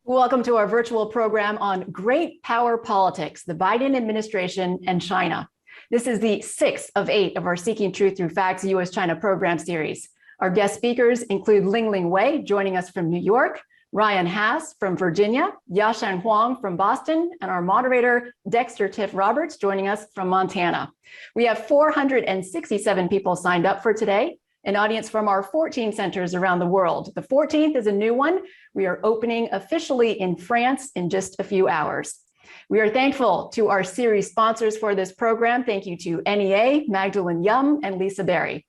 Welcome to our virtual program on Great Power Politics, the Biden administration and China. This is the 6th of 8 of our Seeking Truth Through Facts U.S. China program series. Our guest speakers include Lingling Wei, joining us from New York, Ryan Haas from Virginia, Yasheng Huang from Boston, and our moderator, Dexter Tiff Roberts, joining us from Montana. We have 467 people signed up for today, an audience from our 14 centers around the world. The 14th is a new one. We are opening officially in France in just a few hours. We are thankful to our series sponsors for this program. Thank you to NEA, Magdalene Yum, and Lisa Berry.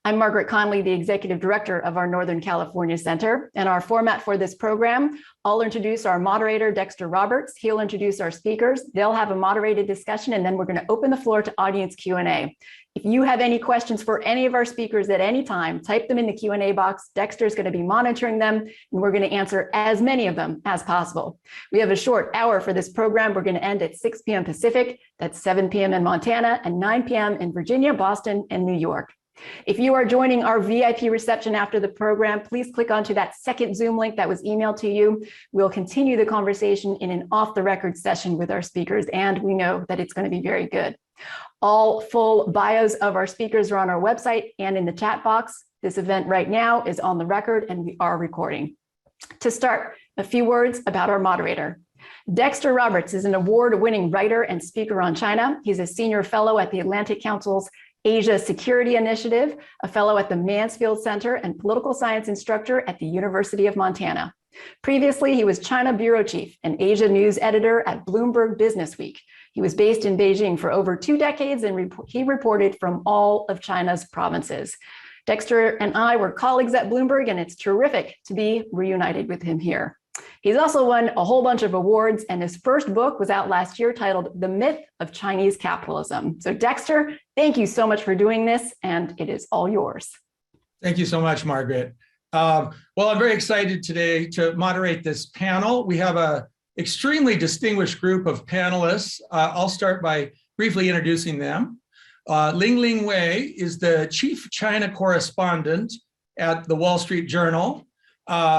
I'm Margaret Conley, the Executive Director of our Northern California Center. And our format for this program, I'll introduce our moderator, Dexter Roberts. He'll introduce our speakers. They'll have a moderated discussion, and then we're going to open the floor to audience Q&A. If you have any questions for any of our speakers at any time, type them in the Q&A box. Dexter is going to be monitoring them, and we're going to answer as many of them as possible. We have a short hour for this program. We're going to end at 6 p.m. Pacific. That's 7 p.m. in Montana and 9 p.m. in Virginia, Boston, and New York. If you are joining our VIP reception after the program, please click onto that second Zoom link that was emailed to you. We'll continue the conversation in an off-the-record session with our speakers, and we know that it's going to be very good. All full bios of our speakers are on our website and in the chat box. This event right now is on the record, and we are recording. To start, a few words about our moderator. Dexter Roberts is an award-winning writer and speaker on China. He's a senior fellow at the Atlantic Council's Asia Security Initiative, a fellow at the Mansfield Center, and political science instructor at the University of Montana. Previously, he was China Bureau Chief and Asia News Editor at Bloomberg Businessweek. He was based in Beijing for over 2 decades, and he reported from all of China's provinces. Dexter and I were colleagues at Bloomberg, and it's terrific to be reunited with him here. He's also won a whole bunch of awards, and his first book was out last year titled The Myth of Chinese Capitalism. So Dexter, thank you so much for doing this, and it is all yours. Thank you so much, Margaret. Well, I'm very excited today to moderate this panel. We have an extremely distinguished group of panelists. I'll start by briefly introducing them. Lingling Wei is the chief China correspondent at the Wall Street Journal.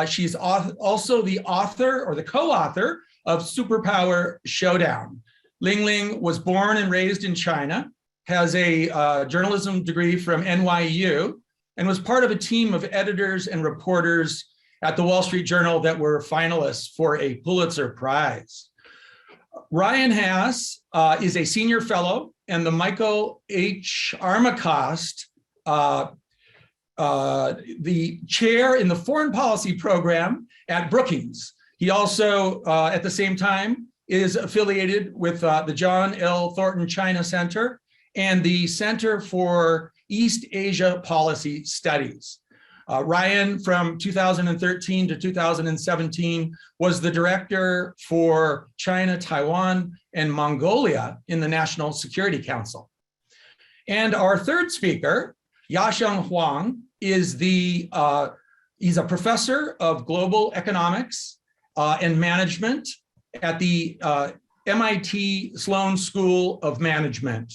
She's also the author or the co-author of Superpower Showdown. Lingling was born and raised in China, has a journalism degree from NYU, and was part of a team of editors and reporters at the Wall Street Journal that were finalists for a Pulitzer Prize. Ryan Haas is a senior fellow and the Michael H. Armacost the chair in the foreign policy program at Brookings. He also, at the same time, is affiliated with the John L. Thornton China Center and the Center for East Asia Policy Studies. Ryan, from 2013 to 2017, was the director for China, Taiwan, and Mongolia in the National Security Council. And our third speaker, Yasheng Huang, is he's a professor of global economics and management at the MIT Sloan School of Management.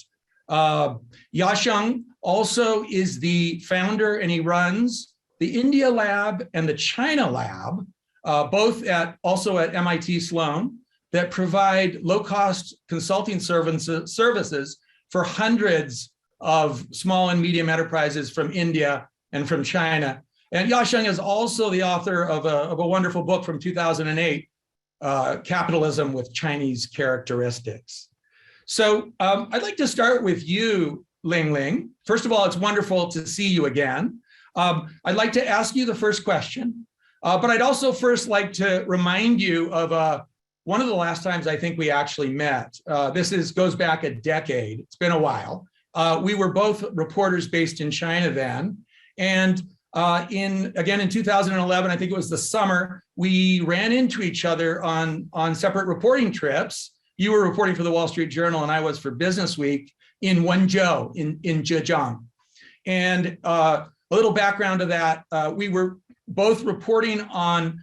Yasheng also is the founder, and he runs the India Lab and the China Lab, both also at MIT Sloan, that provide low-cost consulting services for hundreds of small and medium enterprises from India and from China. And Yasheng is also the author of a wonderful book from 2008, Capitalism with Chinese Characteristics. So I'd like to start with you, Lingling. First of all, it's wonderful to see you again. I'd like to ask you the first question, but I'd also first like to remind you of one of the last times I think we actually met. This goes back a decade. It's been a while. We were both reporters based in China then. And in 2011, I think it was the summer, we ran into each other on separate reporting trips. You were reporting for the Wall Street Journal and I was for Business Week in Wenzhou in Zhejiang. And a little background to that, we were both reporting on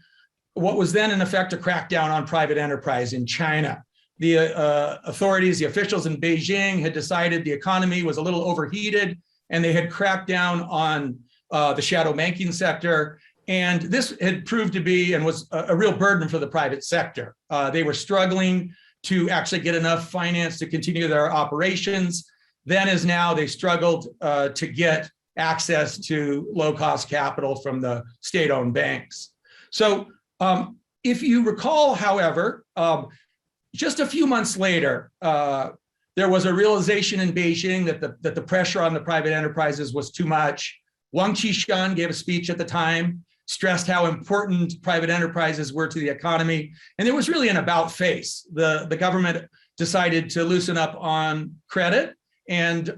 what was then in effect a crackdown on private enterprise in China. The authorities, the officials in Beijing had decided the economy was a little overheated and they had cracked down on the shadow banking sector. And this had proved to be and was a real burden for the private sector. They were struggling to actually get enough finance to continue their operations. Then as now, they struggled to get access to low-cost capital from the state-owned banks. So if you recall, however, just a few months later, there was a realization in Beijing that the pressure on the private enterprises was too much. Wang Qishan gave a speech at the time, stressed how important private enterprises were to the economy. And there was really an about face. The government decided to loosen up on credit, and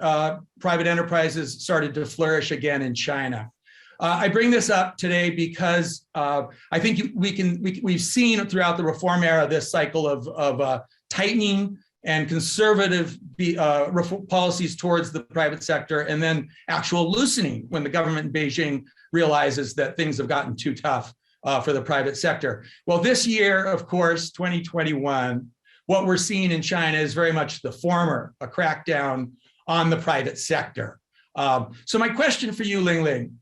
private enterprises started to flourish again in China. I bring this up today because I think we've seen throughout the reform era this cycle of tightening and conservative policies towards the private sector, and then actual loosening when the government in Beijing realizes that things have gotten too tough for the private sector. Well, this year, of course, 2021, what we're seeing in China is very much the former, a crackdown on the private sector. So my question for you, Lingling,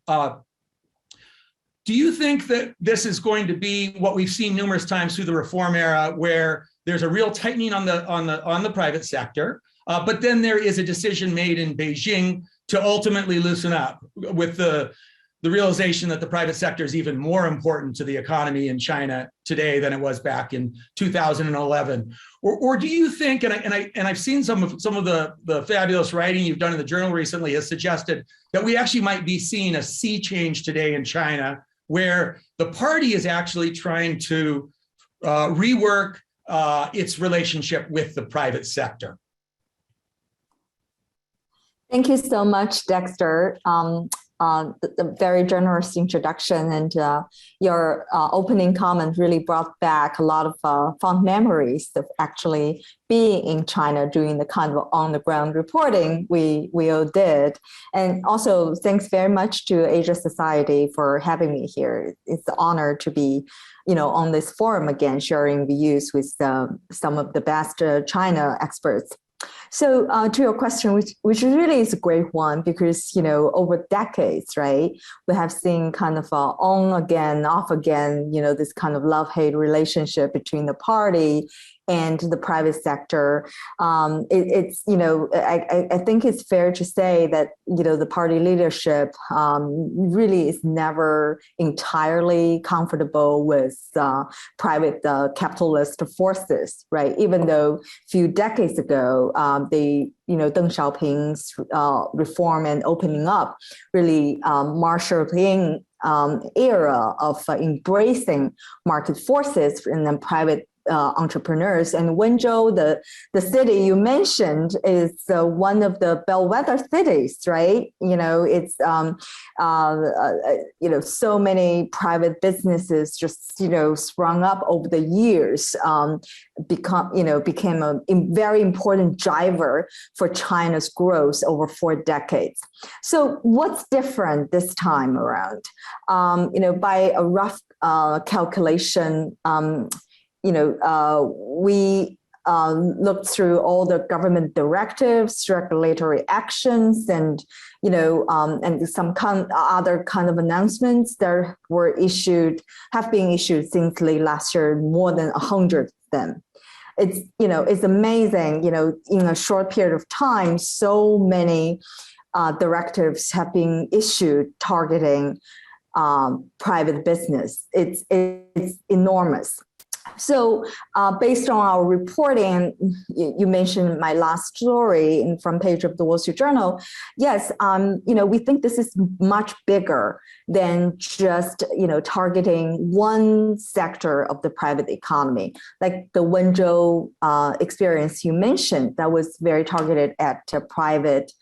do you think that this is going to be what we've seen numerous times through the reform era, where there's a real tightening on the private sector, but then there is a decision made in Beijing to ultimately loosen up with the realization that the private sector is even more important to the economy in China today than it was back in 2011? Or do you think, and I've seen some of the fabulous writing you've done in the journal recently has suggested that we actually might be seeing a sea change today in China, where the party is actually trying to rework its relationship with the private sector? Thank you so much, Dexter. The very generous introduction, and your opening comment really brought back a lot of fond memories of actually being in China, doing the kind of on-the-ground reporting we all did. And also, thanks very much to Asia Society for having me here. It's an honor to be, on this forum again, sharing views with some of the best China experts. So to your question, which really is a great one, because, over decades, right, we have seen kind of on again, off again, this kind of love-hate relationship between the party and the private sector. I think it's fair to say that, the party leadership really is never entirely comfortable with private capitalist forces, right? Even though a few decades ago, Deng Xiaoping's reform and opening up really marshaled in era of embracing market forces and then private entrepreneurs. And Wenzhou, the city you mentioned, is one of the bellwether cities, right? It's so many private businesses just sprung up over the years, became a very important driver for China's growth over 4 decades. So what's different this time around? By a rough calculation, we looked through all the government directives, regulatory actions, and some other kind of announcements that have been issued since late last year, more than 100 of them. It's amazing, in a short period of time, so many directives have been issued targeting private business. It's enormous. So based on our reporting, you mentioned my last story in the front page of the Wall Street Journal. Yes, we think this is much bigger than just, targeting one sector of the private economy. Like the Wenzhou experience you mentioned, that was very targeted at private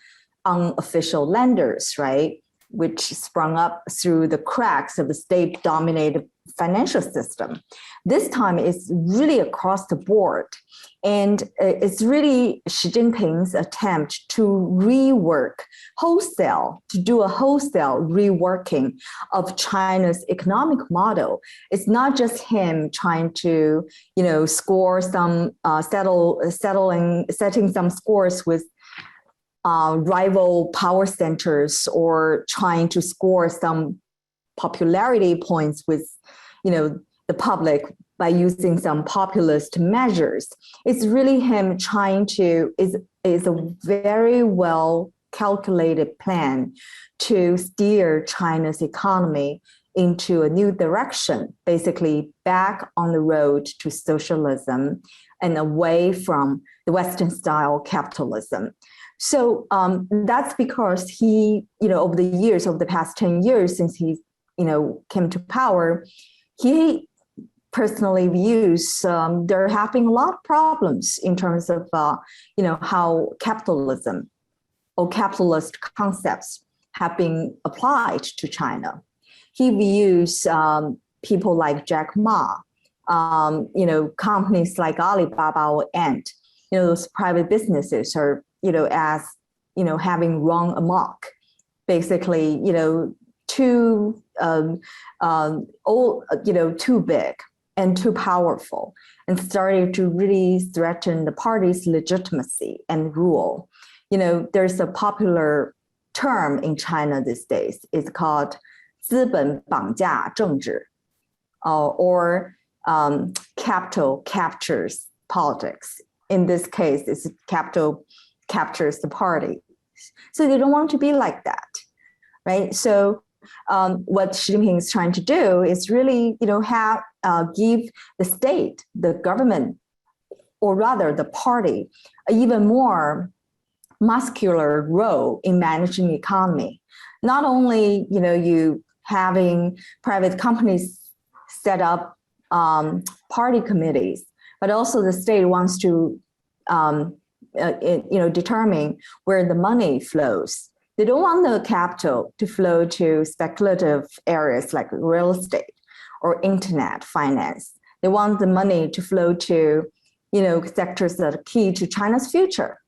unofficial lenders, right? Which sprung up through the cracks of the state-dominated financial system. This time it's really across the board. And it's really Xi Jinping's attempt to do a wholesale reworking of China's economic model. It's not just him trying to, score some, setting some scores with rival power centers, or trying to score some popularity points with, the public by using some populist measures. It's really him trying to, is a very well calculated plan to steer China's economy into a new direction, basically back on the road to socialism and away from the Western style capitalism. So that's because he, over the past 10 years since he, came to power, he personally views they're having a lot of problems in terms of, how capitalism or capitalist concepts have been applied to China. He views people like Jack Ma, companies like Alibaba or Ant, those private businesses are, as, having run amok, basically, too big and too powerful, and started to really threaten the party's legitimacy and rule. There's a popular term in China these days. It's called 资本绑架政治, or capital captures politics. In this case, it's capital captures the party. So they don't want to be like that, right? So what Xi Jinping is trying to do is really, give the state, the government, or rather the party, an even more muscular role in managing the economy. Not only, you having private companies set up party committees, but also the state wants to, determine where the money flows. They don't want the capital to flow to speculative areas like real estate or internet finance. They want the money to flow to, sectors that are key to China's future.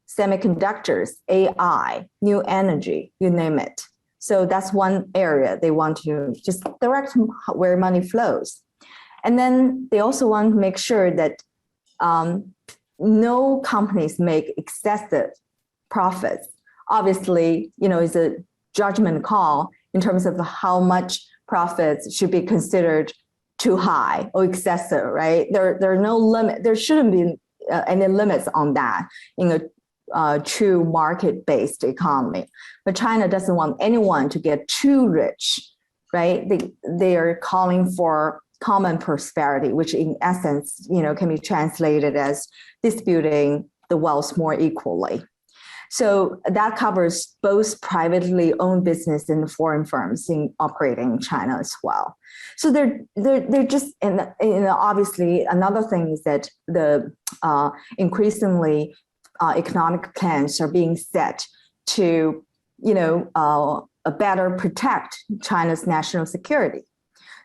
Semiconductors, AI, new energy, you name it. So that's one area they want to just direct where money flows. And then they also want to make sure that no companies make excessive profits. Obviously, it's a judgment call in terms of how much profits should be considered too high or excessive, right? There are no limit. There shouldn't be any limits on that in a true market-based economy. But China doesn't want anyone to get too rich, right? They are calling for common prosperity, which in essence, can be translated as distributing the wealth more equally. So that covers both privately owned business and foreign firms operating in China as well. So they're just, and obviously another thing is that the increasingly economic plans are being set to, better protect China's national security.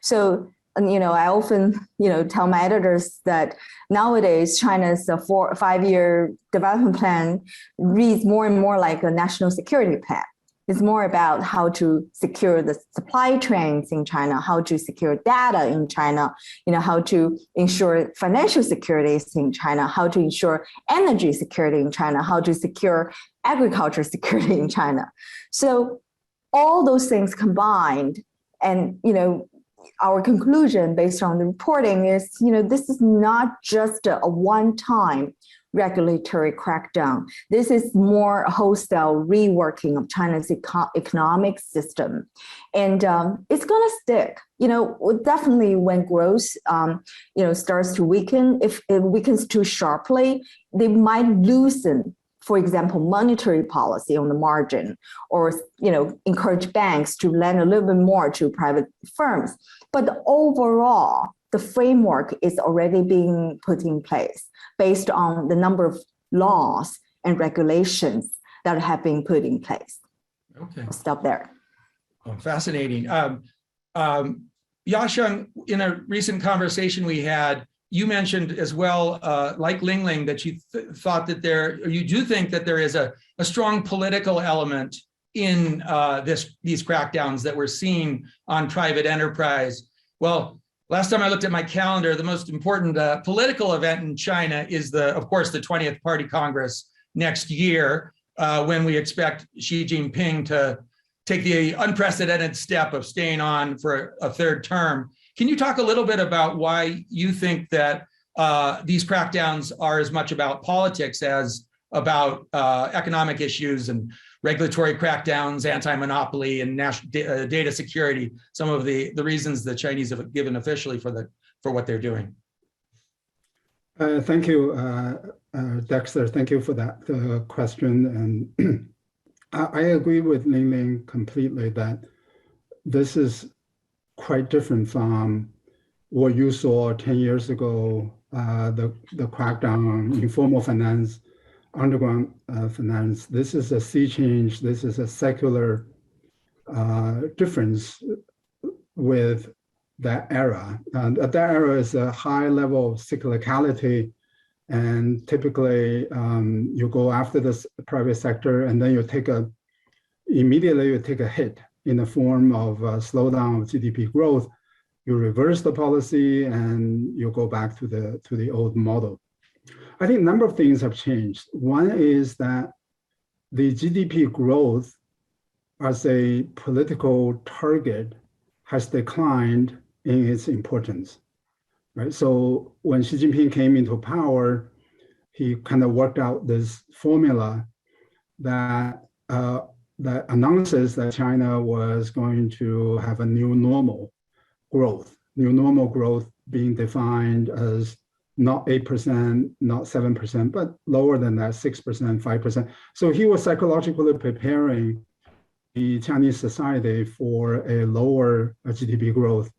So, I often, tell my editors that nowadays China's 4 or 5 year development plan reads more and more like a national security plan. It's more about how to secure the supply chains in China, how to secure data in China, how to ensure financial security in China, how to ensure energy security in China, how to secure agriculture security in China. So all those things combined, and our conclusion based on the reporting is, this is not just a one-time regulatory crackdown. This is more a wholesale reworking of China's economic system. And it's going to stick, definitely when growth, starts to weaken. If it weakens too sharply, they might loosen, for example, monetary policy on the margin, or, encourage banks to lend a little bit more to private firms. But overall, the framework is already being put in place based on the number of laws and regulations that have been put in place. Okay. I'll stop there. Oh, fascinating. Yasheng, in a recent conversation we had, you mentioned as well, like Lingling, that you thought that you do think that there is a strong political element in these crackdowns that we're seeing on private enterprise. Well, last time I looked at my calendar, the most important political event in China is, of course, the 20th Party Congress next year, when we expect Xi Jinping to take the unprecedented step of staying on for a third term. Can you talk a little bit about why you think that these crackdowns are as much about politics as about economic issues and regulatory crackdowns, anti-monopoly, and national data security? Some of the reasons the Chinese have given officially for what they're doing. Thank you, Dexter. Thank you for that question. And I agree with Lingling completely that this is quite different from what you saw 10 years ago, the crackdown on informal finance, underground finance. This is a sea change. This is a secular difference with that era. And that era is a high level of cyclicality. And typically you go after this private sector and then immediately you take a hit in the form of a slowdown of GDP growth. You reverse the policy and you go back to the old model. I think a number of things have changed. One is that the GDP growth as a political target has declined in its importance, right? So when Xi Jinping came into power, he kind of worked out this formula that announces that China was going to have a new normal growth being defined as not 8%, not 7%, but lower than that, 6%, 5%. So he was psychologically preparing the Chinese society for a lower GDP growth.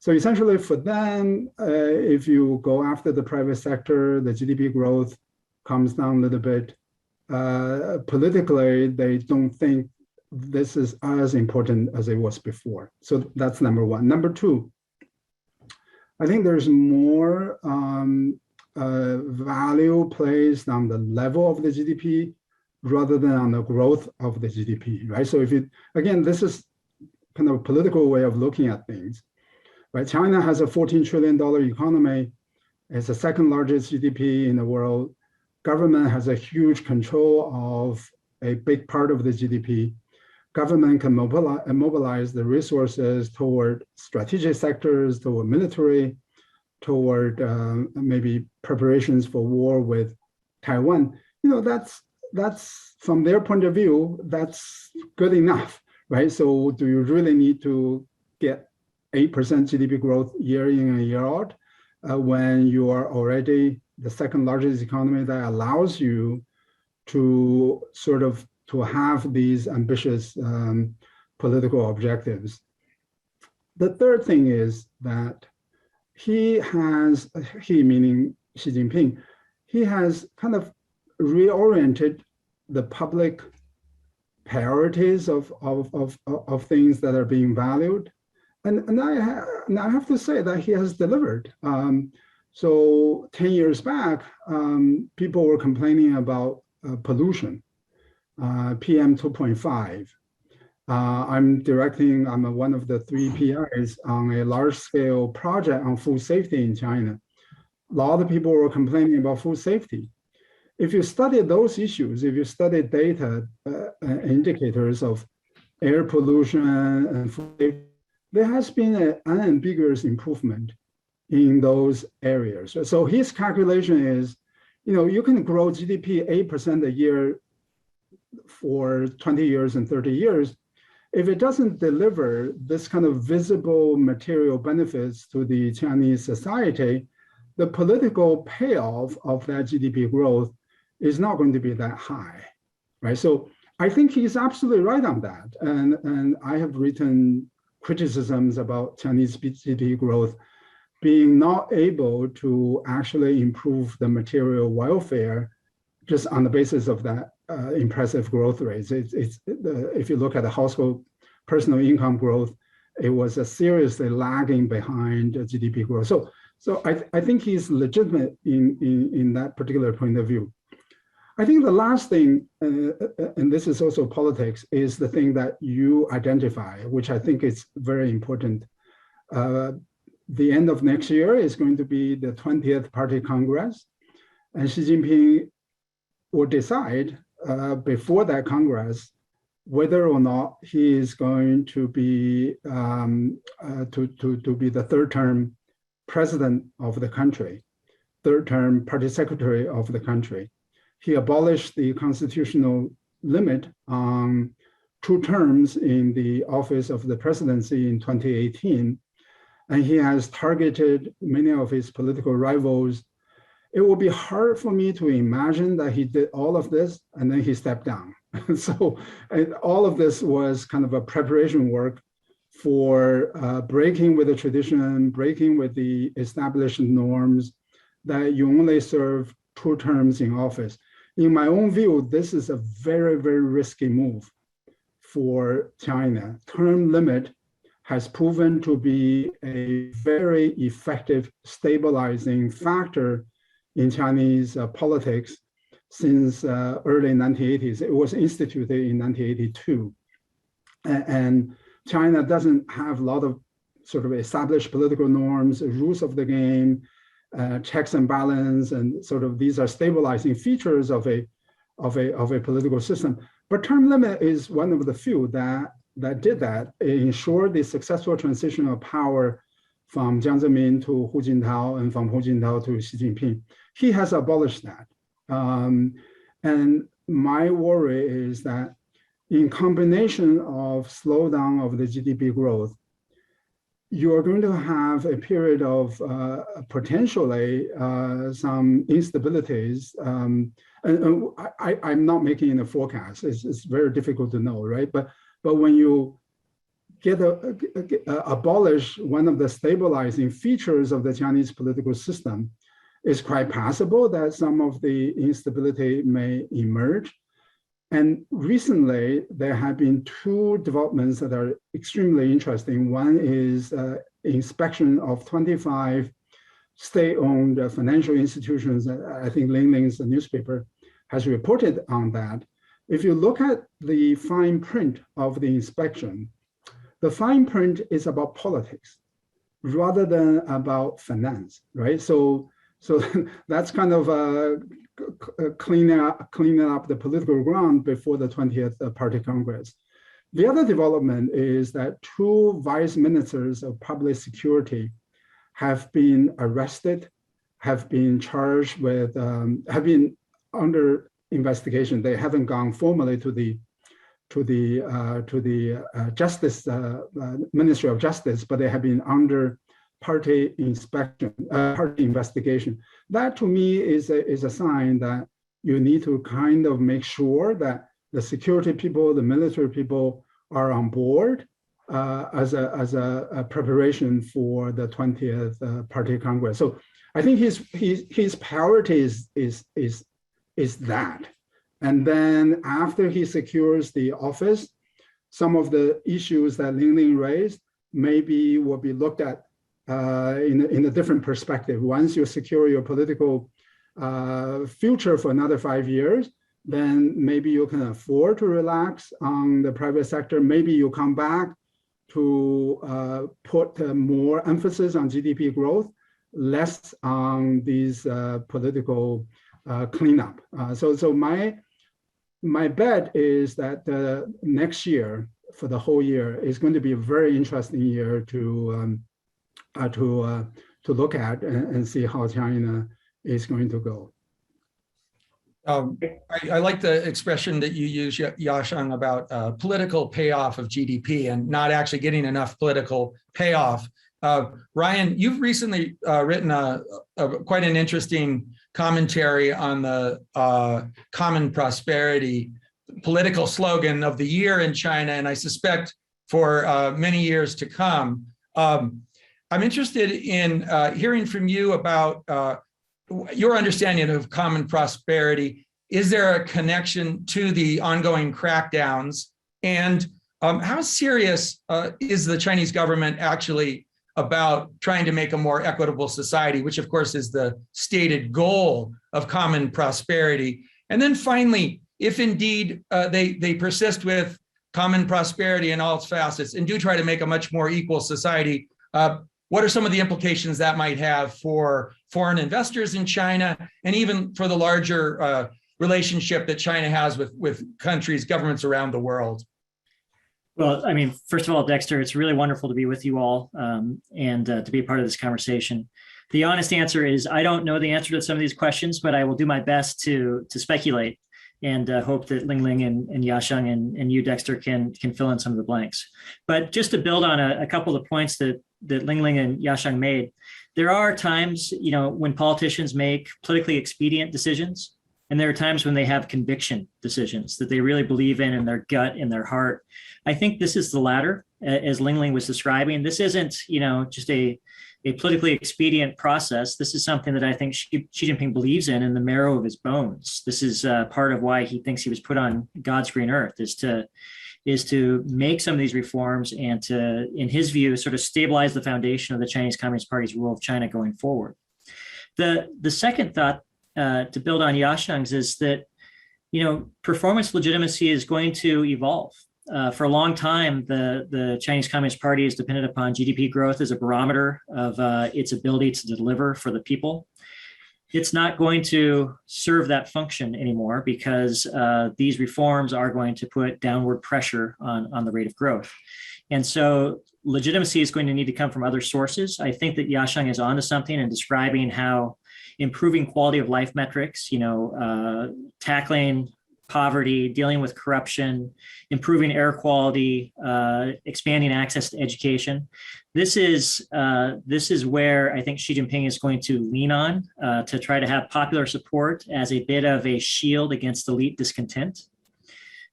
So essentially for them, if you go after the private sector, the GDP growth comes down a little bit. Politically, they don't think this is as important as it was before. So that's number one. Number two, I think there's more value placed on the level of the GDP rather than on the growth of the GDP, right? So again, this is kind of a political way of looking at things, right? China has a $14 trillion economy. It's the second largest GDP in the world. Government has a huge control of a big part of the GDP. Government can mobilize the resources toward strategic sectors, toward military, toward maybe preparations for war with Taiwan. That's from their point of view, that's good enough, right? So do you really need to get 8% GDP growth year in and year out when you are already the second largest economy that allows you to to have these ambitious political objectives? The third thing is that he meaning Xi Jinping, he has kind of reoriented the public priorities of things that are being valued. And I have to say that he has delivered. So 10 years back, people were complaining about pollution, PM 2.5. I'm one of the 3 PIs on a large-scale project on food safety in China. A lot of people were complaining about food safety. If you study those issues, if you study data indicators of air pollution and food safety, there has been an unambiguous improvement in those areas. So his calculation is, you can grow GDP 8% a year for 20 years and 30 years. If it doesn't deliver this kind of visible material benefits to the Chinese society, the political payoff of that GDP growth is not going to be that high, right? So I think he's absolutely right on that. And I have written criticisms about Chinese GDP growth being not able to actually improve the material welfare just on the basis of that impressive growth rates. If you look at the household personal income growth, it was seriously lagging behind GDP growth. So I think he's legitimate in that particular point of view. I think the last thing, and this is also politics, is the thing that you identify, which I think is very important. The end of next year is going to be the 20th Party Congress, and Xi Jinping will decide before that Congress whether or not he is going to be to be the third term president of the country, third term party secretary of the country. He abolished the constitutional limit on 2 terms in the office of the presidency in 2018, and he has targeted many of his political rivals. It will be hard for me to imagine that he did all of this and then he stepped down. So all of this was kind of a preparation work for breaking with the tradition, breaking with the established norms that you only serve 2 terms in office. In my own view, this is a very, very risky move for China. Term limit has proven to be a very effective stabilizing factor in Chinese politics since early 1980s. It was instituted in 1982. And China doesn't have a lot of sort of established political norms, rules of the game, checks and balance, and sort of these are stabilizing features of a political system. But term limit is one of the few that did that. It ensured the successful transition of power from Jiang Zemin to Hu Jintao and from Hu Jintao to Xi Jinping. He has abolished that. And my worry is that in combination of slowdown of the GDP growth, you are going to have a period of potentially some instabilities. And I'm not making a forecast. It's very difficult to know, right? But when you get abolish one of the stabilizing features of the Chinese political system, it's quite possible that some of the instability may emerge. And recently, there have been 2 developments that are extremely interesting. One is inspection of 25 state-owned financial institutions. I think Lingling's newspaper has reported on that. If you look at the fine print of the inspection, the fine print is about politics rather than about finance, right? So that's kind of cleaning up the political ground before the 20th Party Congress. The other development is that 2 vice ministers of public security have been arrested, have been charged with, have been under investigation. They haven't gone formally to the Justice Ministry of Justice, but they have been under party investigation. That to me is a sign that you need to kind of make sure that the security people, the military people are on board as a preparation for the 20th Party Congress. So I think his priority is that. And then after he secures the office, some of the issues that Lingling raised maybe will be looked at in a different perspective. Once you secure your political future for another 5 years, then maybe you can afford to relax on the private sector. Maybe you come back to put more emphasis on GDP growth, less on these political cleanup. So my bet is that next year, for the whole year, is going to be a very interesting year to look at and see how China is going to go. I like the expression that you use, Yasheng, about political payoff of GDP and not actually getting enough political payoff. Ryan, you've recently written quite an interesting commentary on the common prosperity political slogan of the year in China, and I suspect for many years to come. I'm interested in hearing from you about your understanding of common prosperity. Is there a connection to the ongoing crackdowns? And how serious is the Chinese government actually about trying to make a more equitable society, which of course is the stated goal of common prosperity? And then finally, if indeed they persist with common prosperity in all its facets and do try to make a much more equal society, what are some of the implications that might have for foreign investors in China and even for the larger relationship that China has with countries, governments around the world? Well, I mean, first of all, Dexter, it's really wonderful to be with you all and to be a part of this conversation. The honest answer is I don't know the answer to some of these questions, but I will do my best to speculate and hope that Lingling and Yasheng and you, Dexter, can fill in some of the blanks. But just to build on a couple of the points that Lingling and Yasheng made, there are times, when politicians make politically expedient decisions, and there are times when they have conviction decisions that they really believe in their gut, in their heart. I think this is the latter, as Lingling was describing. This isn't, just a politically expedient process. This is something that I think Xi Jinping believes in the marrow of his bones. This is part of why he thinks he was put on God's green earth, is to make some of these reforms and to, in his view, sort of stabilize the foundation of the Chinese Communist Party's rule of China going forward. The second thought, to build on Yasheng's, is that, performance legitimacy is going to evolve. For a long time, the Chinese Communist Party is dependent upon GDP growth as a barometer of its ability to deliver for the people. It's not going to serve that function anymore because these reforms are going to put downward pressure on the rate of growth. And so legitimacy is going to need to come from other sources. I think that Yasheng is onto something in describing how improving quality of life metrics, tackling poverty, dealing with corruption, improving air quality, expanding access to education. This is where I think Xi Jinping is going to lean on to try to have popular support as a bit of a shield against elite discontent.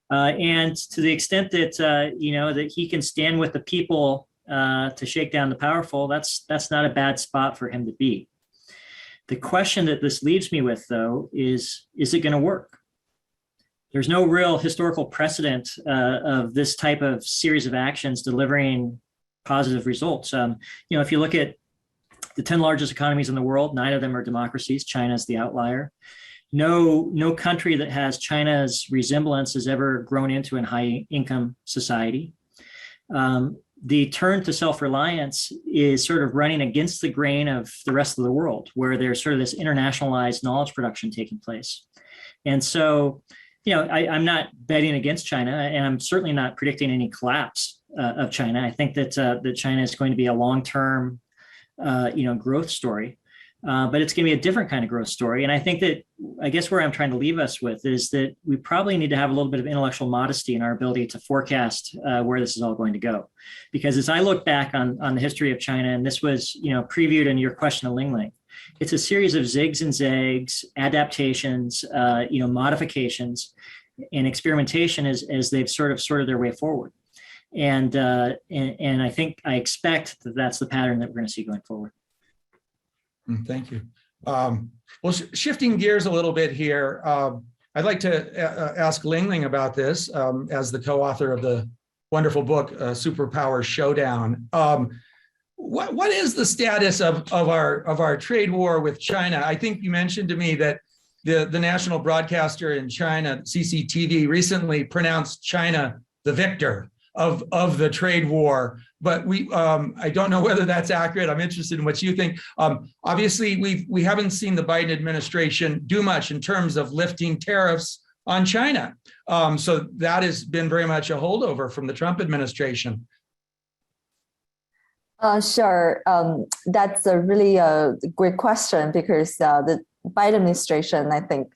And to the extent that that he can stand with the people to shake down the powerful, that's not a bad spot for him to be. The question that this leaves me with, though, is it going to work? There's no real historical precedent of this type of series of actions delivering positive results. If you look at the 10 largest economies in the world, 9 of them are democracies. China's the outlier. No country that has China's resemblance has ever grown into a high-income society. The turn to self-reliance is sort of running against the grain of the rest of the world, where there's sort of this internationalized knowledge production taking place. And so, I'm not betting against China, and I'm certainly not predicting any collapse of China. I think that China is going to be a long-term, growth story, but it's going to be a different kind of growth story. And I guess where I'm trying to leave us with is that we probably need to have a little bit of intellectual modesty in our ability to forecast where this is all going to go. Because as I look back on the history of China, and this was, previewed in your question to Lingling, it's a series of zigs and zags, adaptations, modifications, and experimentation as they've sort of sorted their way forward. And I expect that that's the pattern that we're going to see going forward. Thank you. Well, shifting gears a little bit here, I'd like to ask Lingling about this as the co-author of the wonderful book, Superpower Showdown. What is the status of our trade war with China? I think you mentioned to me that the national broadcaster in China, CCTV, recently pronounced China the victor of the trade war. But I don't know whether that's accurate. I'm interested in what you think. Obviously, we haven't seen the Biden administration do much in terms of lifting tariffs on China. So that has been very much a holdover from the Trump administration. Sure. That's a really great question because the Biden administration, I think,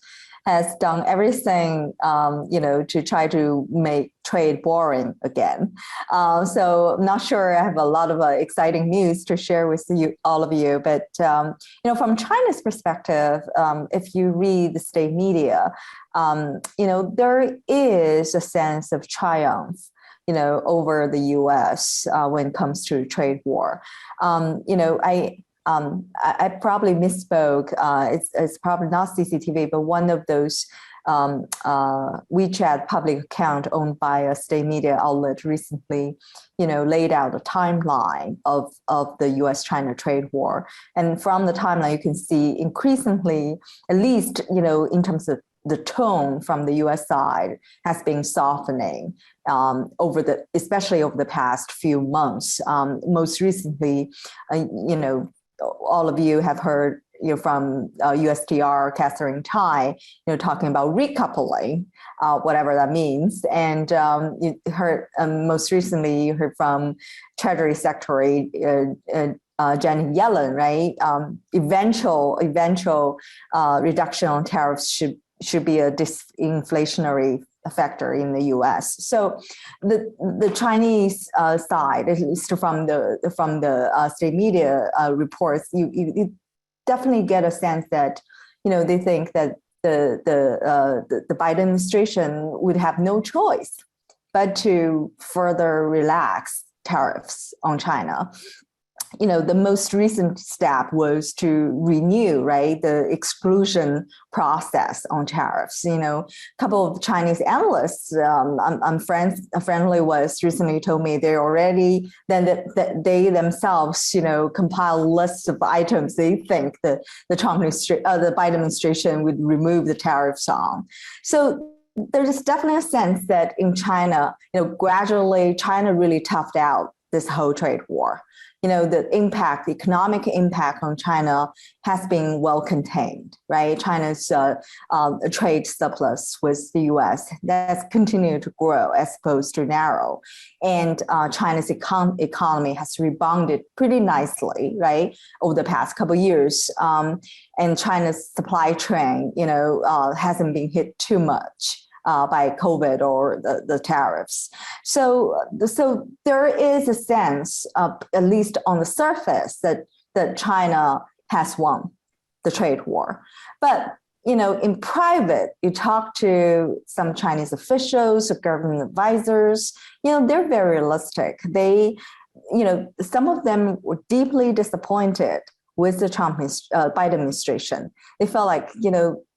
has done everything, to try to make trade boring again. So I'm not sure I have a lot of exciting news to share with all of you. But, from China's perspective, if you read the state media, there is a sense of triumph over the U.S. When it comes to trade war. I probably misspoke. It's probably not CCTV, but one of those WeChat public account owned by a state media outlet recently, laid out a timeline of the U.S. China trade war. And from the timeline, you can see increasingly, at least, in terms of the tone from the U.S. side has been softening especially over the past few months. Most recently, all of you have heard from USTR, Catherine Tai, talking about recoupling, whatever that means. And you heard most recently, you heard from Treasury Secretary Janet Yellen, right? Eventual reduction on tariffs should be a disinflationary factor in the U.S. So the Chinese side, at least from the state media reports, you definitely get a sense that they think that the Biden administration would have no choice but to further relax tariffs on China. The most recent step was to renew, right, the exclusion process on tariffs. A couple of Chinese analysts I'm friendly with recently told me they already, that they themselves, compile lists of items they think that the Biden administration would remove the tariffs on. So there's definitely a sense that in China, gradually China really toughed out this whole trade war. The economic impact on China has been well contained, right? China's trade surplus with the US that's continued to grow as opposed to narrow. And China's economy has rebounded pretty nicely, right, over the past couple of years. And China's supply chain, hasn't been hit too much by COVID or the tariffs. So there is a sense, at least on the surface, that China has won the trade war. But, in private, you talk to some Chinese officials or government advisors, they're very realistic. They, some of them were deeply disappointed with the Biden administration. They felt like,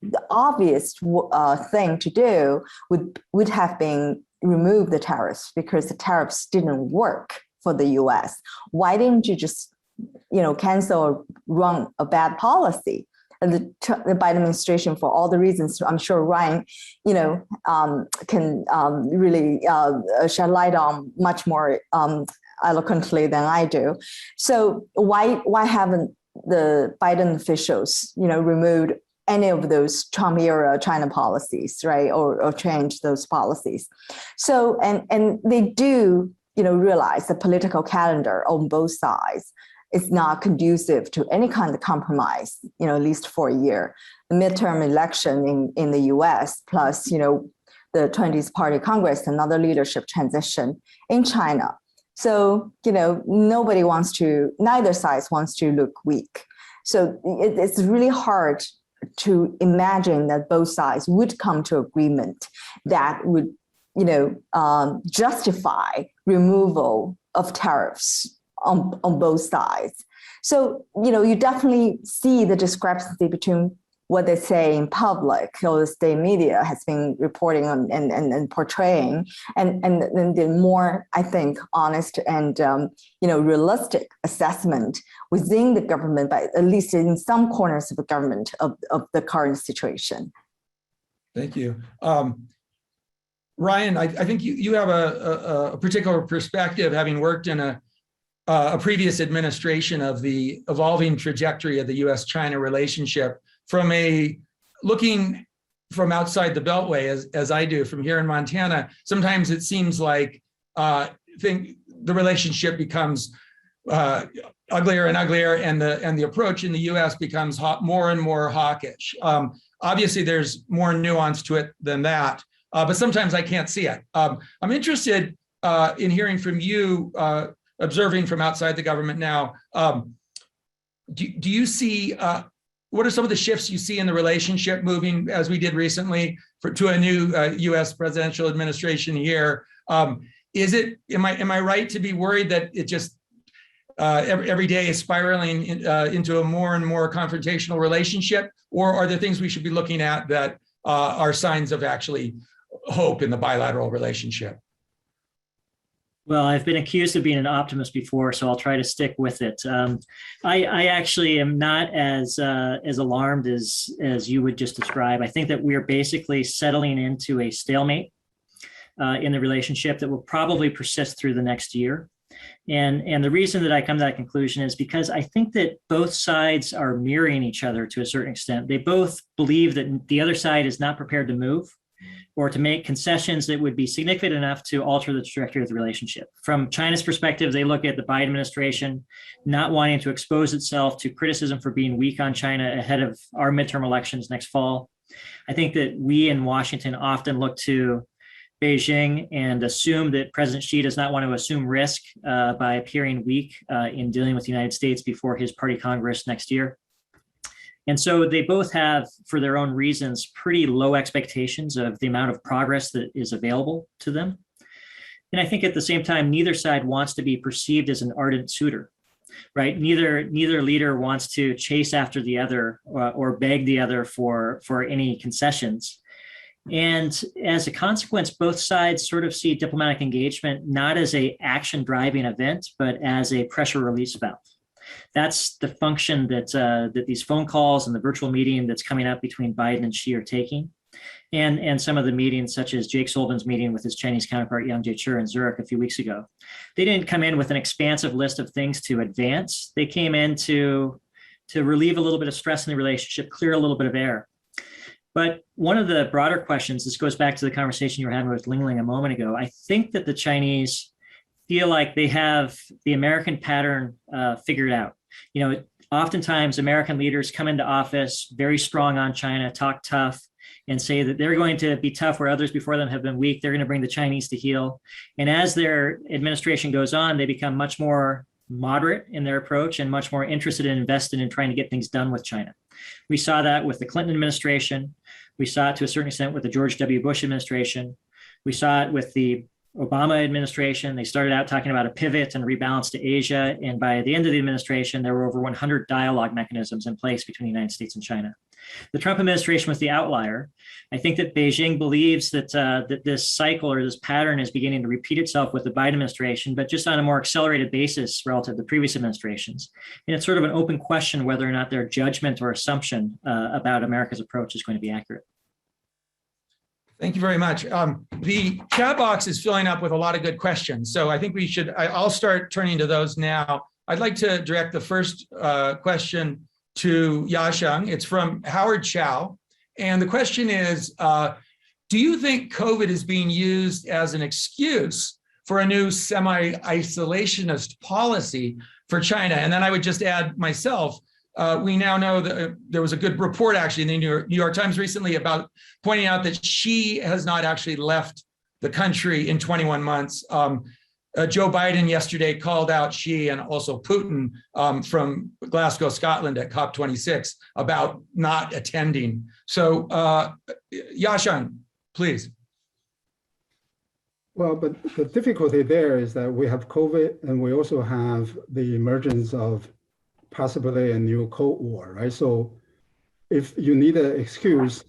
the obvious thing to do would have been remove the tariffs because the tariffs didn't work for the US. Why didn't you just, cancel or run a bad policy? And the Biden administration, for all the reasons I'm sure Ryan, can really shed light on much more eloquently than I do. So why haven't the Biden officials, removed any of those Trump era China policies, right, or change those policies? So and they do, realize the political calendar on both sides is not conducive to any kind of compromise, at least for a year. The midterm election in the U.S. plus, the 20th Party Congress, another leadership transition in China. So, neither side wants to look weak. So it's really hard to imagine that both sides would come to agreement that would, justify removal of tariffs on both sides. So, you definitely see the discrepancy between what they say in public, or the state media has been reporting on and portraying, and the more, I think, honest and realistic assessment within the government, by at least in some corners of the government, of the current situation. Thank you. Ryan, I think you have a particular perspective, having worked in a previous administration, of the evolving trajectory of the U.S. China relationship from looking from outside the Beltway, as I do from here in Montana. Sometimes it seems like the relationship becomes uglier and uglier, and the approach in the U.S. becomes more and more hawkish. Obviously, there's more nuance to it than that, but sometimes I can't see it. I'm interested in hearing from you, observing from outside the government now. Do you see, what are some of the shifts you see in the relationship moving, as we did recently, to a new U.S. presidential administration here? Am I right to be worried that it just every day is spiraling into a more and more confrontational relationship, or are there things we should be looking at that are signs of actually hope in the bilateral relationship? Well, I've been accused of being an optimist before, so I'll try to stick with it. I actually am not as alarmed as you would just describe. I think that we're basically settling into a stalemate in the relationship that will probably persist through the next year. And the reason that I come to that conclusion is because I think that both sides are mirroring each other to a certain extent. They both believe that the other side is not prepared to move or to make concessions that would be significant enough to alter the trajectory of the relationship. From China's perspective, they look at the Biden administration not wanting to expose itself to criticism for being weak on China ahead of our midterm elections next fall. I think that we in Washington often look to Beijing and assume that President Xi does not want to assume risk by appearing weak in dealing with the United States before his party Congress next year. And so they both have, for their own reasons, pretty low expectations of the amount of progress that is available to them. And I think at the same time, neither side wants to be perceived as an ardent suitor, right? Neither leader wants to chase after the other or beg the other for any concessions. And as a consequence, both sides sort of see diplomatic engagement not as an action-driving event, but as a pressure release valve. That's the function that these phone calls and the virtual meeting that's coming up between Biden and Xi are taking. And some of the meetings, such as Jake Sullivan's meeting with his Chinese counterpart, Yang Jiechi, in Zurich a few weeks ago. They didn't come in with an expansive list of things to advance. They came in to relieve a little bit of stress in the relationship, clear a little bit of air. But one of the broader questions, this goes back to the conversation you were having with Lingling a moment ago. I think that the Chinese feel like they have the American pattern figured out. You know, oftentimes American leaders come into office very strong on China, talk tough, and say that they're going to be tough where others before them have been weak. They're going to bring the Chinese to heel. And as their administration goes on, they become much more moderate in their approach and much more interested and invested in trying to get things done with China. We saw that with the Clinton administration. We saw it to a certain extent with the George W. Bush administration. We saw it with the Obama administration. They started out talking about a pivot and rebalance to Asia. And by the end of the administration, there were over 100 dialogue mechanisms in place between the United States and China. The Trump administration was the outlier. I think that Beijing believes that this cycle or this pattern is beginning to repeat itself with the Biden administration, but just on a more accelerated basis relative to previous administrations. And it's sort of an open question whether or not their judgment or assumption about America's approach is going to be accurate. Thank you very much. The chat box is filling up with a lot of good questions. So I think I'll start turning to those now. I'd like to direct the first question to Yasheng. It's from Howard Chow. And the question is, do you think COVID is being used as an excuse for a new semi-isolationist policy for China? And then I would just add myself, we now know that there was a good report actually in the New York Times recently about pointing out that Xi has not actually left the country in 21 months. Joe Biden yesterday called out Xi and also Putin from Glasgow, Scotland at COP26 about not attending. So Yasheng, please. Well, but the difficulty there is that we have COVID and we also have the emergence of possibly a new Cold War, right? So if you need an excuse,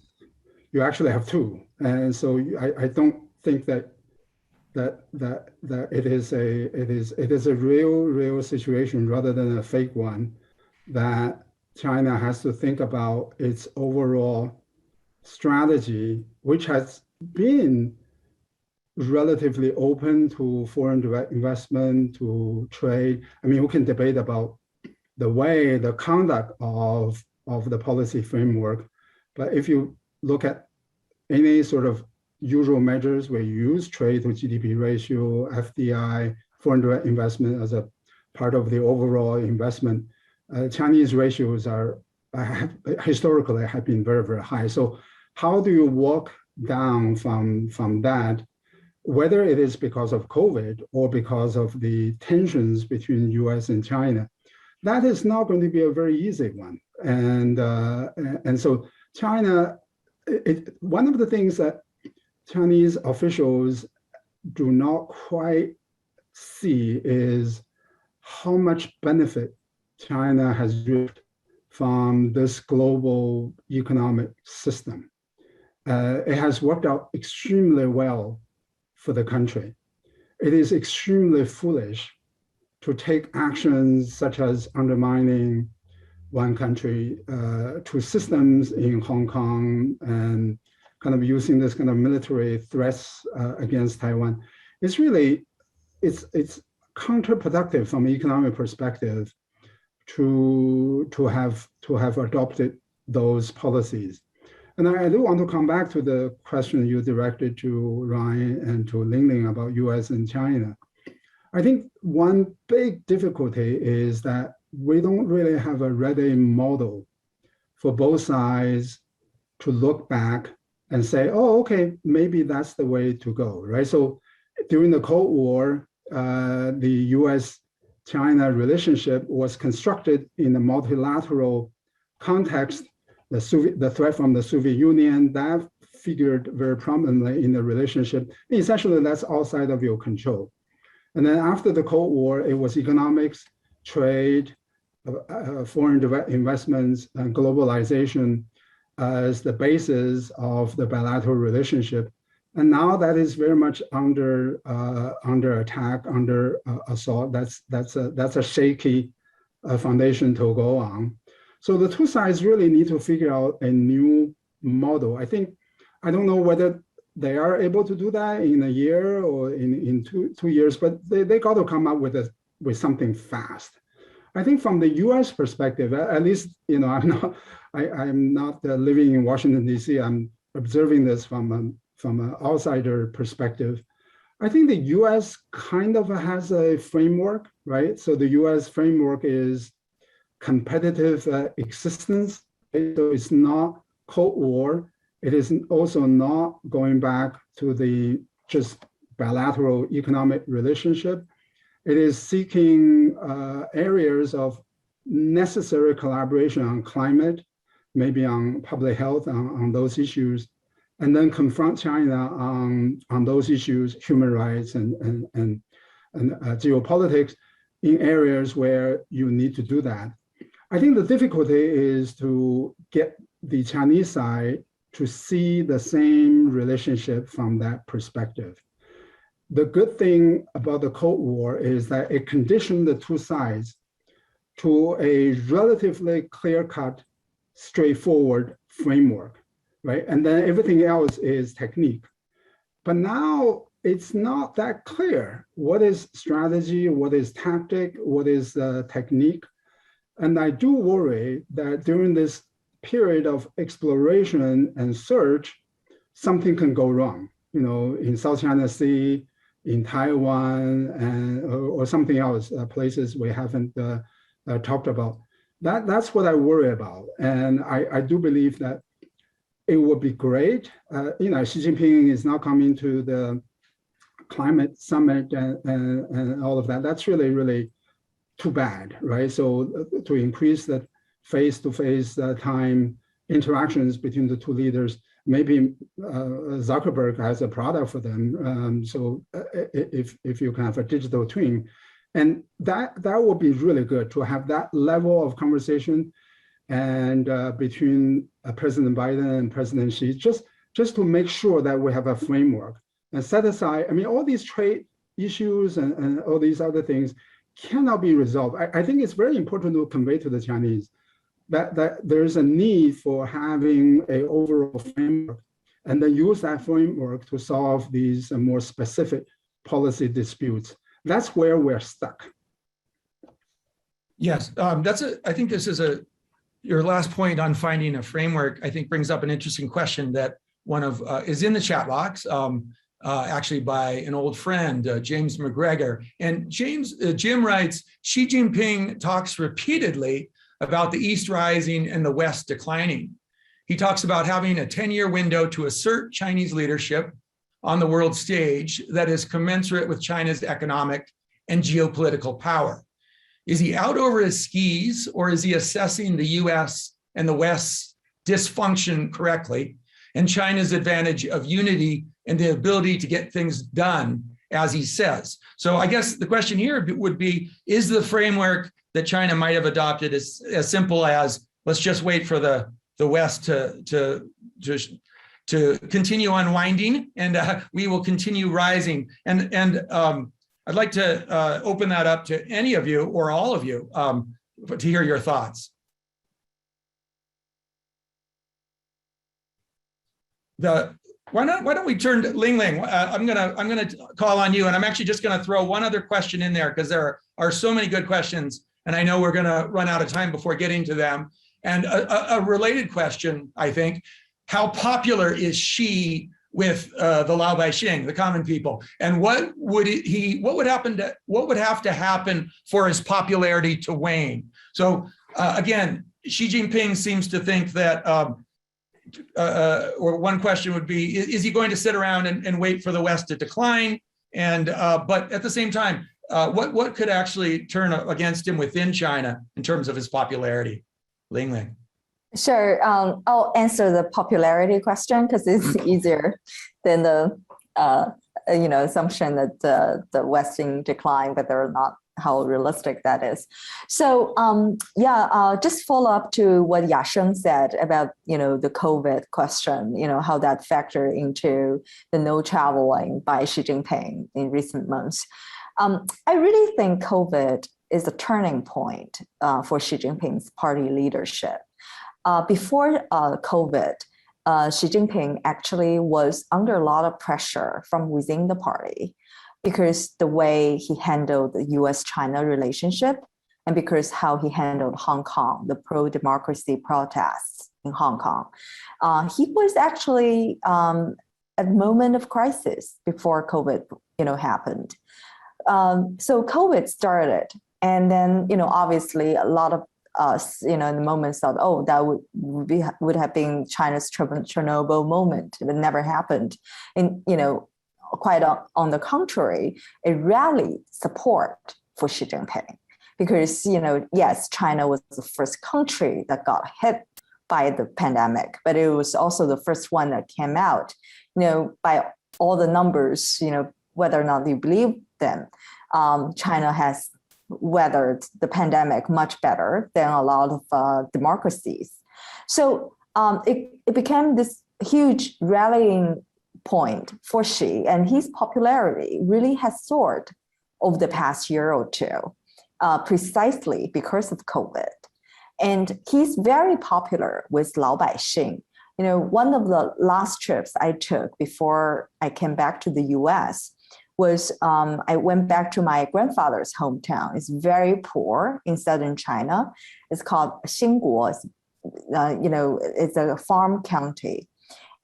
you actually have two. And so I don't think that it is a real situation rather than a fake one, that China has to think about its overall strategy, which has been relatively open to foreign direct investment, to trade. I mean, we can debate about the conduct of the policy framework, but if you look at any sort of usual measures where you use trade to GDP ratio, FDI, foreign direct investment as a part of the overall investment, Chinese ratios historically have been very, very high. So how do you walk down from that, whether it is because of COVID or because of the tensions between US and China? That is not going to be a very easy one. And so China, one of the things that Chinese officials do not quite see is how much benefit China has reaped from this global economic system. It has worked out extremely well for the country. It is extremely foolish to take actions such as undermining one country to systems in Hong Kong and kind of using this kind of military threats against Taiwan. It's counterproductive from an economic perspective to have adopted those policies. And I do want to come back to the question you directed to Ryan and to Lingling about US and China. I think one big difficulty is that we don't really have a ready model for both sides to look back and say, oh, okay, maybe that's the way to go, right? So during the Cold War, the U.S.-China relationship was constructed in a multilateral context. The threat from the Soviet Union, that figured very prominently in the relationship. Essentially, that's outside of your control. And then after the Cold War, it was economics, trade, foreign direct investments, and globalization as the basis of the bilateral relationship. And now that is very much under attack, under assault. That's a shaky foundation to go on. So the two sides really need to figure out a new model. I don't know whether they are able to do that in a year or in two years, but they got to come up with something fast. I think from the U.S. perspective, at least, I'm not living in Washington, D.C. I'm observing this from an outsider perspective. I think the U.S. kind of has a framework, right? So the U.S. framework is competitive existence. So it's not Cold War. It is also not going back to the just bilateral economic relationship. It is seeking areas of necessary collaboration on climate, maybe on public health, on those issues, and then confront China on those issues, human rights and geopolitics, in areas where you need to do that. I think the difficulty is to get the Chinese side to see the same relationship from that perspective. The good thing about the Cold War is that it conditioned the two sides to a relatively clear-cut, straightforward framework, right? And then everything else is technique. But now it's not that clear. What is strategy? What is tactic? What is technique? And I do worry that during this period of exploration and search, something can go wrong, in South China Sea, in Taiwan, or something else, places we haven't talked about. That's what I worry about. And I do believe that it would be great. Xi Jinping is now coming to the climate summit and all of that. That's really, really too bad, right? So to increase the face-to-face time interactions between the two leaders, maybe Zuckerberg has a product for them. So if you can have a digital twin, and that would be really good to have that level of conversation and between President Biden and President Xi, just to make sure that we have a framework and set aside. All these trade issues and all these other things cannot be resolved. I think it's very important to convey to the Chinese that there's a need for having an overall framework and then use that framework to solve these more specific policy disputes. That's where we're stuck. Yes, I think this is your last point on finding a framework, I think brings up an interesting question that is in the chat box, actually by an old friend, James McGregor. And Jim writes, Xi Jinping talks repeatedly about the East rising and the West declining. He talks about having a 10-year window to assert Chinese leadership on the world stage that is commensurate with China's economic and geopolitical power. Is he out over his skis, or is he assessing the US and the West's dysfunction correctly and China's advantage of unity and the ability to get things done, as he says? So I guess the question here would be, is the framework that China might have adopted as simple as, let's just wait for the West to continue unwinding and we will continue rising? And I'd like to open that up to any of you or all of you to hear your thoughts. Why don't we turn to Lingling? I'm gonna call on you, and I'm actually just gonna throw one other question in there because there are so many good questions, and I know we're gonna run out of time before getting to them. And a related question, I think, how popular is Xi with the Lao Baixing, the common people, and what would have to happen for his popularity to wane? So again, Xi Jinping seems to think that. Or one question would be, is he going to sit around and wait for the West to decline? And but at the same time, what could actually turn against him within China in terms of his popularity? Lingling. Sure. I'll answer the popularity question because it's easier than the assumption that the Western decline, whether or not how realistic that is. So just follow up to what Yasheng said about the COVID question, how that factored into the no traveling by Xi Jinping in recent months. I really think COVID is a turning point for Xi Jinping's party leadership. Before COVID, Xi Jinping actually was under a lot of pressure from within the party, because the way he handled the U.S. China relationship, and because how he handled Hong Kong, the pro-democracy protests in Hong Kong. He was actually at a moment of crisis before COVID happened. So COVID started, and then obviously a lot of us in the moment thought, oh, that would have been China's Chernobyl moment. It never happened. And quite on the contrary, it rallied support for Xi Jinping because, yes, China was the first country that got hit by the pandemic, but it was also the first one that came out, by all the numbers, whether or not you believe them, China has weathered the pandemic much better than a lot of democracies. So it became this huge rallying point for Xi, and his popularity really has soared over the past year or two, precisely because of COVID. And he's very popular with Lao Baixing. One of the last trips I took before I came back to the US was I went back to my grandfather's hometown. It's very poor in southern China. It's called Xinguo. It's a farm county.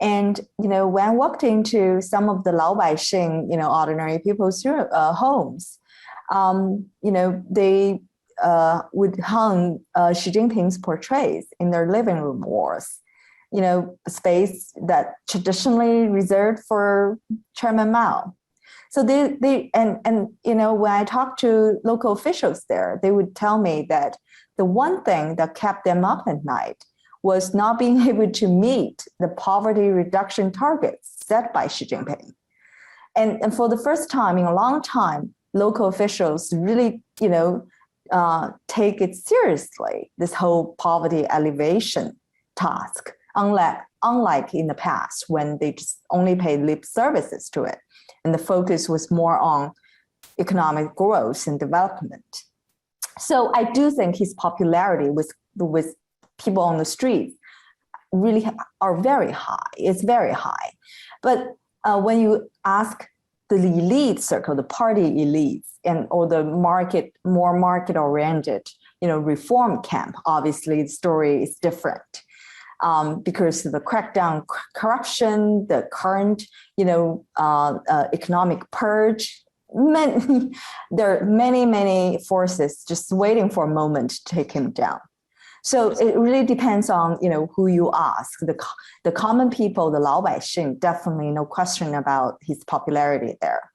And, when I walked into some of the Lao Baixing, ordinary people's homes, they would hang Xi Jinping's portraits in their living room walls, a space that traditionally reserved for Chairman Mao. So when I talked to local officials there, they would tell me that the one thing that kept them up at night was not being able to meet the poverty reduction targets set by Xi Jinping. And for the first time in a long time, local officials really, take it seriously, this whole poverty alleviation task, unlike in the past when they just only paid lip services to it. And the focus was more on economic growth and development. So I do think his popularity with people on the streets really are very high. It's very high. But when you ask the elite circle, the party elites, or the more market-oriented, reform camp, obviously the story is different. Because of the crackdown corruption, the current, economic purge, there are many forces just waiting for a moment to take him down. So it really depends on, who you ask. The common people, the Lao Baixing, definitely no question about his popularity there.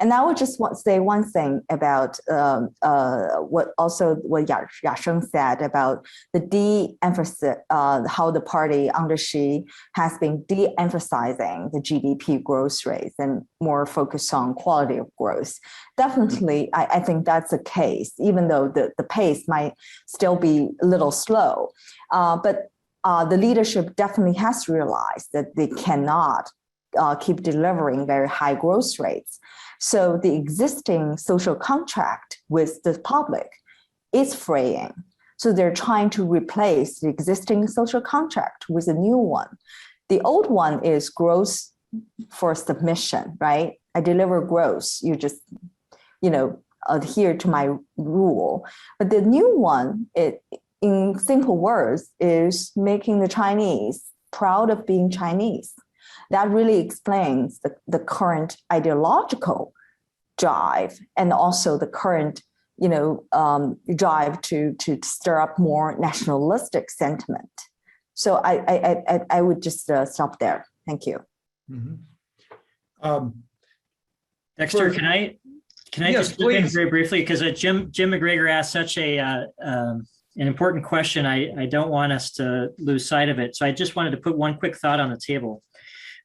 And I would just want to say one thing about what Yasheng said about the de-emphasis, how the party under Xi has been de-emphasizing the GDP growth rates and more focused on quality of growth. Definitely, I think that's the case, even though the pace might still be a little slow. But the leadership definitely has realized that they cannot keep delivering very high growth rates. So the existing social contract with the public is fraying. So they're trying to replace the existing social contract with a new one. The old one is growth for submission, right? I deliver growth. You just, adhere to my rule. But the new one, in simple words, is making the Chinese proud of being Chinese. That really explains the current ideological drive and also the current, drive to stir up more nationalistic sentiment. So I would just stop there. Thank you. Mm-hmm. Dexter, can I yes, just jump in please. very briefly, because Jim McGregor asked such an important question. I don't want us to lose sight of it. So I just wanted to put one quick thought on the table,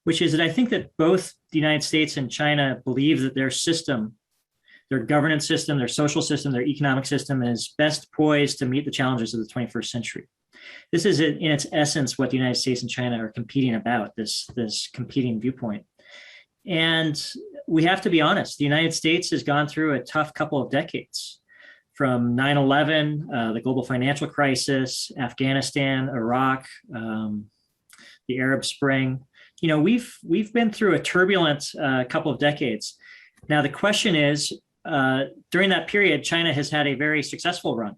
which is that I think that both the United States and China believe that their system, their governance system, their social system, their economic system is best poised to meet the challenges of the 21st century. This is in its essence what the United States and China are competing about, this competing viewpoint. And we have to be honest, the United States has gone through a tough couple of decades, from 9/11, the global financial crisis, Afghanistan, Iraq, the Arab Spring. We've been through a turbulent couple of decades. Now, the question is, during that period, China has had a very successful run.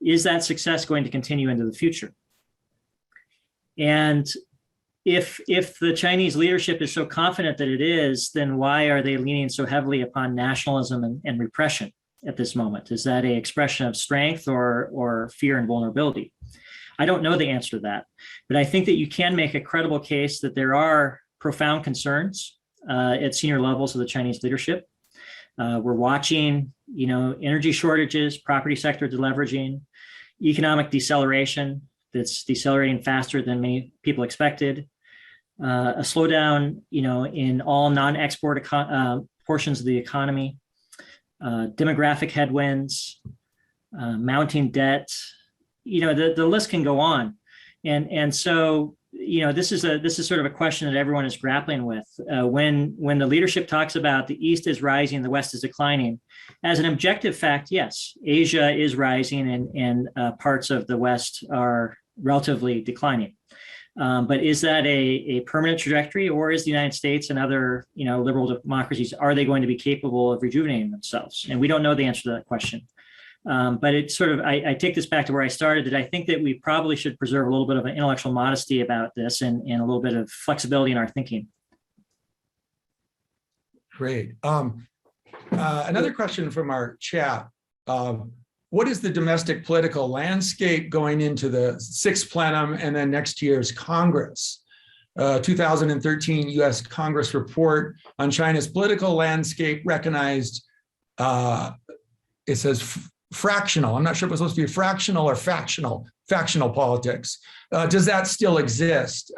Is that success going to continue into the future? And if the Chinese leadership is so confident that it is, then why are they leaning so heavily upon nationalism and repression at this moment? Is that an expression of strength or fear and vulnerability? I don't know the answer to that, but I think that you can make a credible case that there are profound concerns at senior levels of the Chinese leadership. We're watching, energy shortages, property sector deleveraging, economic deceleration that's decelerating faster than many people expected, a slowdown, in all non-export portions of the economy, demographic headwinds, mounting debt. The list can go on, and so this is sort of a question that everyone is grappling with. When the leadership talks about the East is rising, the West is declining, as an objective fact, yes, Asia is rising and parts of the West are relatively declining. But is that a permanent trajectory, or is the United States and other liberal democracies, are they going to be capable of rejuvenating themselves? And we don't know the answer to that question. But it's sort of, I take this back to where I started, that I think that we probably should preserve a little bit of an intellectual modesty about this and a little bit of flexibility in our thinking. Great. Another question from our chat. What is the domestic political landscape going into the sixth plenum and then next year's Congress? 2013 U.S. Congress report on China's political landscape recognized, it says fractional. I'm not sure if it's supposed to be fractional or factional politics. Does that still exist?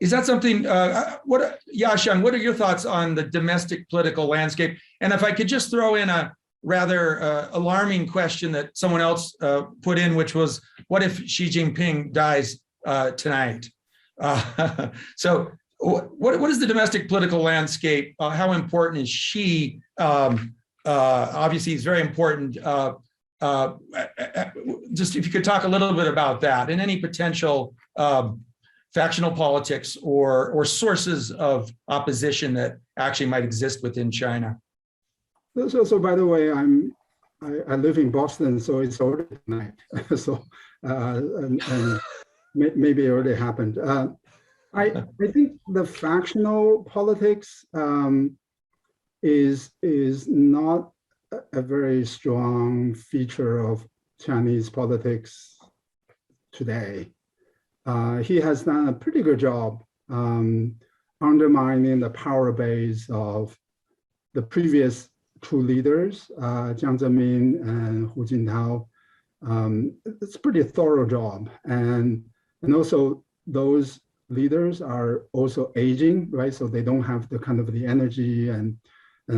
Is that something, Yasheng, what are your thoughts on the domestic political landscape? And if I could just throw in a rather alarming question that someone else put in, which was, what if Xi Jinping dies tonight? So what is the domestic political landscape? How important is Xi? Obviously, he's very important. Just if you could talk a little bit about that and any potential factional politics or sources of opposition that actually might exist within China. So by the way, I live in Boston, so it's already tonight. So and maybe it already happened. I think the factional politics is not a very strong feature of Chinese politics today. He has done a pretty good job undermining the power base of the previous two leaders, Jiang Zemin and Hu Jintao. It's a pretty thorough job. And also those leaders are also aging, right? So they don't have the kind of the energy and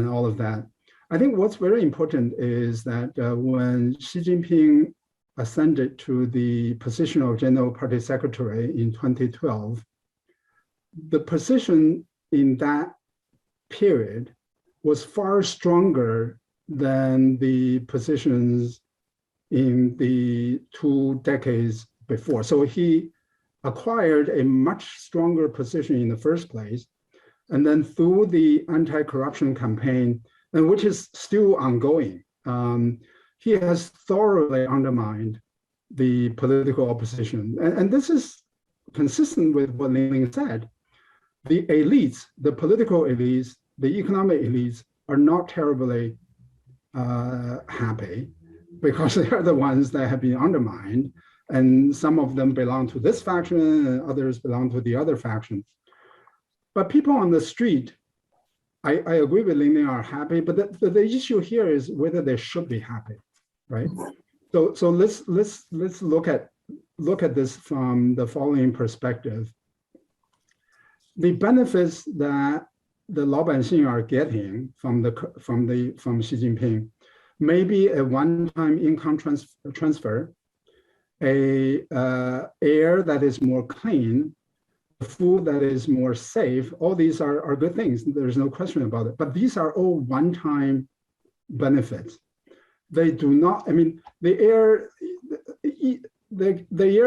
all of that. I think what's very important is that when Xi Jinping ascended to the position of General Party Secretary in 2012, the position in that period was far stronger than the positions in the 2 decades before. So he acquired a much stronger position in the first place. And then through the anti-corruption campaign, and which is still ongoing, he has thoroughly undermined the political opposition. And this is consistent with what Lingling said. The elites, the political elites, the economic elites are not terribly happy because they are the ones that have been undermined. And some of them belong to this faction and others belong to the other faction. But people on the street, I agree with Lingling, are happy, but the issue here is whether they should be happy, right? So let's look at this from the following perspective. The benefits that the 老百姓 are getting from Xi Jinping may be a one-time income transfer, a air that is more clean, food that is more safe. All these are good things. There's no question about it. But these are all one-time benefits. They do not. I mean, the air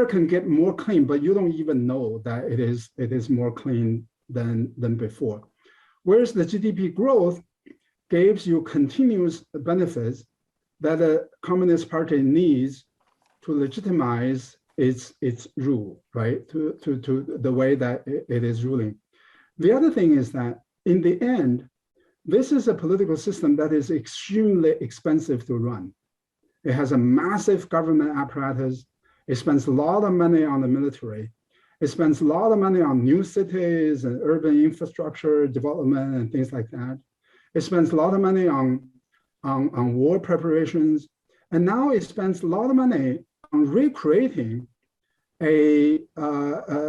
can get more clean, but you don't even know that it is more clean than before. Whereas the GDP growth gives you continuous benefits that the Communist Party needs to legitimize its rule, right? To the way that it is ruling. The other thing is that in the end, this is a political system that is extremely expensive to run. It has a massive government apparatus. It spends a lot of money on the military. It spends a lot of money on new cities and urban infrastructure development and things like that. It spends a lot of money on war preparations. And now it spends a lot of money on recreating a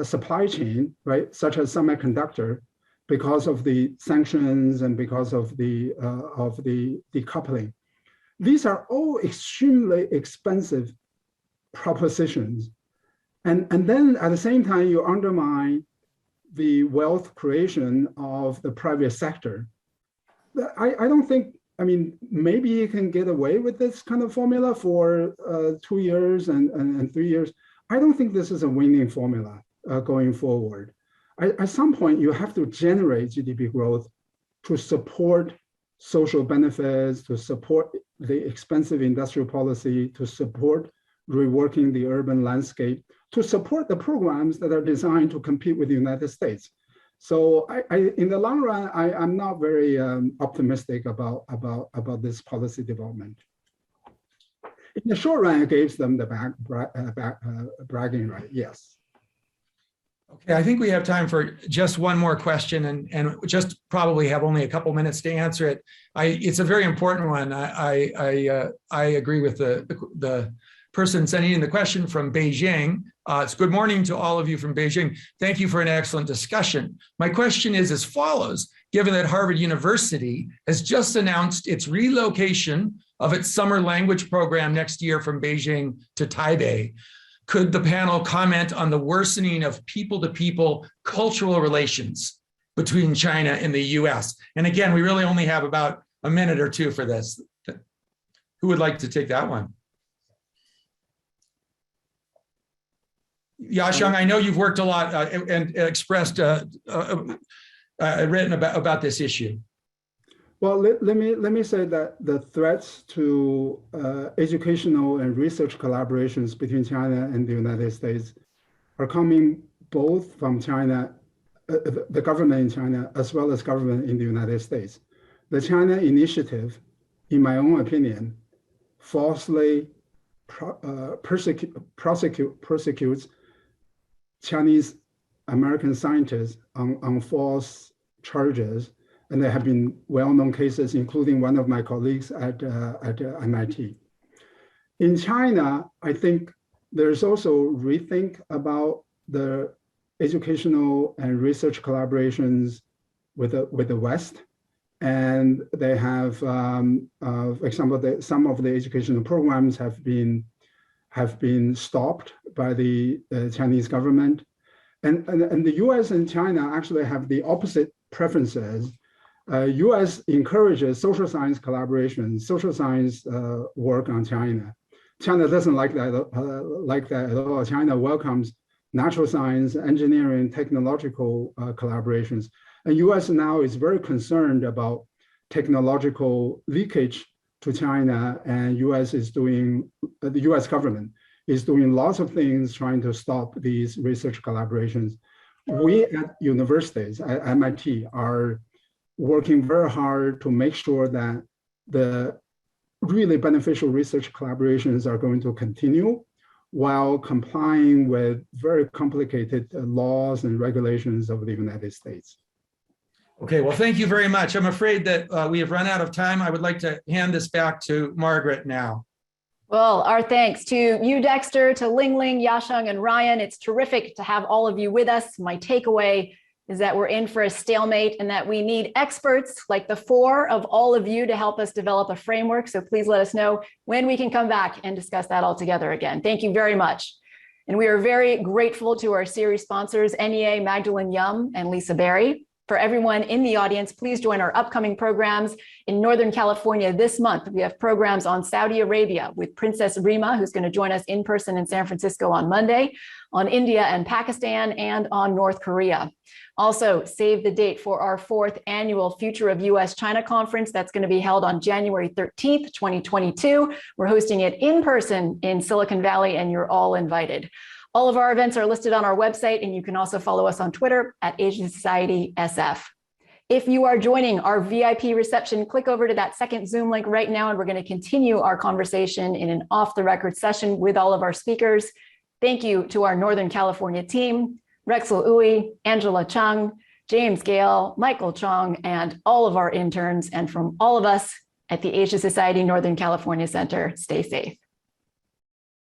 supply chain, right, such as semiconductor, because of the sanctions and because of the decoupling. These are all extremely expensive propositions. And then at the same time, you undermine the wealth creation of the private sector. I don't think, I mean, maybe you can get away with this kind of formula for 2 years and 3 years. I don't think this is a winning formula going forward. At some point, you have to generate GDP growth to support social benefits, to support the expensive industrial policy, to support reworking the urban landscape, to support the programs that are designed to compete with the United States. So in the long run, I'm not very optimistic about this policy development. In the short run, it gives them the bragging right, yes. Okay, I think we have time for just one more question, and just probably have only a couple minutes to answer it. It's a very important one. I agree with the person sending in the question from Beijing. It's good morning to all of you from Beijing. Thank you for an excellent discussion. My question is as follows. Given that Harvard University has just announced its relocation of its summer language program next year from Beijing to Taipei, could the panel comment on the worsening of people-to-people cultural relations between China and the US? And again, we really only have about a minute or two for this. Who would like to take that one? Yasheng, I know you've worked a lot and expressed, written about this issue. Well, let me say that the threats to educational and research collaborations between China and the United States are coming both from China, the government in China, as well as government in the United States. The China initiative, in my own opinion, falsely prosecutes Chinese American scientists on false charges. And there have been well-known cases, including one of my colleagues at MIT. In China, I think there's also rethink about the educational and research collaborations with the West. And they have, for example, some of the educational programs have been stopped by the Chinese government. And the US and China actually have the opposite preferences. US encourages social science collaboration, social science work on China. China doesn't like that at all. China welcomes natural science, engineering, technological collaborations. And US now is very concerned about technological leakage to China, and the US government is doing lots of things trying to stop these research collaborations. We at universities, at MIT, are working very hard to make sure that the really beneficial research collaborations are going to continue while complying with very complicated laws and regulations of the United States. Okay, well, thank you very much. I'm afraid that we have run out of time. I would like to hand this back to Margaret now. Well, our thanks to you, Dexter, to Lingling, Yasheng, and Ryan. It's terrific to have all of you with us. My takeaway is that we're in for a stalemate and that we need experts like the four of all of you to help us develop a framework. So please let us know when we can come back and discuss that all together again. Thank you very much. And we are very grateful to our series sponsors, NEA, Magdalene Yum, and Lisa Berry. For everyone in the audience, please join our upcoming programs in Northern California this month. We have programs on Saudi Arabia with Princess Rima, who's going to join us in person in San Francisco on Monday, on India and Pakistan, and on North Korea. Also, save the date for our 4th annual Future of U.S. China conference. That's going to be held on January 13th, 2022. We're hosting it in person in Silicon Valley, and you're all invited. All of our events are listed on our website, and you can also follow us on Twitter at Asian Society SF. If you are joining our VIP reception, click over to that second Zoom link right now, and we're going to continue our conversation in an off-the-record session with all of our speakers. Thank you to our Northern California team, Rexel Uy, Angela Chung, James Gale, Michael Chong, and all of our interns. And from all of us at the Asia Society Northern California Center, stay safe.